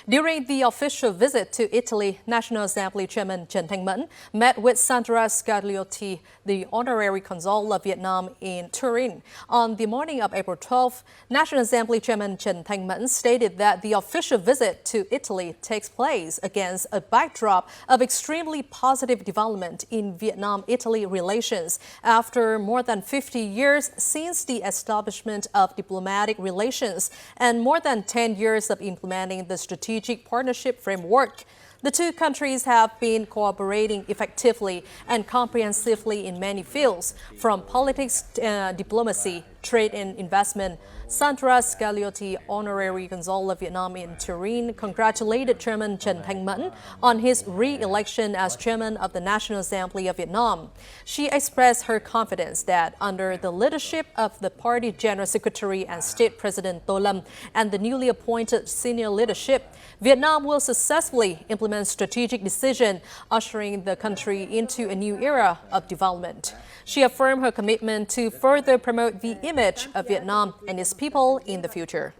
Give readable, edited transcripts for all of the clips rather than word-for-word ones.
During the official visit to Italy, National Assembly Chairman Trần met with Sandra Scagliotti, the Honorary Consul of Vietnam in Turin. On the morning of April 12, National Assembly Chairman Trần stated that the official visit to Italy takes place against a backdrop of extremely positive development in Vietnam-Italy relations after more than 50 years since the establishment of diplomatic relations and more than 10 years of implementing the strategic partnership framework. The two countries have been cooperating effectively and comprehensively in many fields, from politics, diplomacy, trade and investment. Sandra Scagliotti, Honorary Consul of Vietnam in Turin, congratulated Chairman Trần on his re-election as Chairman of the National Assembly of Vietnam. She expressed her confidence that under the leadership of the party General Secretary and State President Tô Lâm and the newly appointed senior leadership, Vietnam will successfully implement strategic decisions, ushering the country into a new era of development. She affirmed her commitment to further promote the image of Vietnam and its people in the future.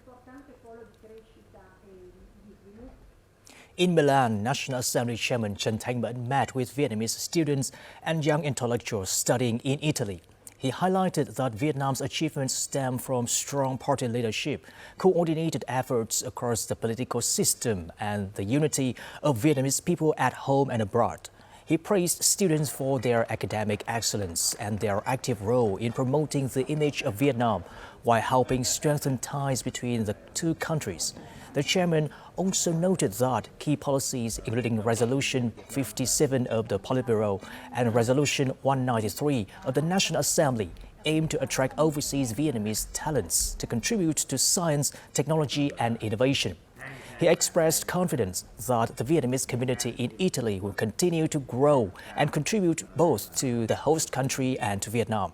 In Milan, National Assembly Chairman Trần met with Vietnamese students and young intellectuals studying in Italy. He highlighted that Vietnam's achievements stem from strong party leadership, coordinated efforts across the political system, and the unity of Vietnamese people at home and abroad. He praised students for their academic excellence and their active role in promoting the image of Vietnam while helping strengthen ties between the two countries. The chairman also noted that key policies, including Resolution 57 of the Politburo and Resolution 193 of the National Assembly, aim to attract overseas Vietnamese talents to contribute to science, technology, and innovation. He expressed confidence that the Vietnamese community in Italy will continue to grow and contribute both to the host country and to Vietnam.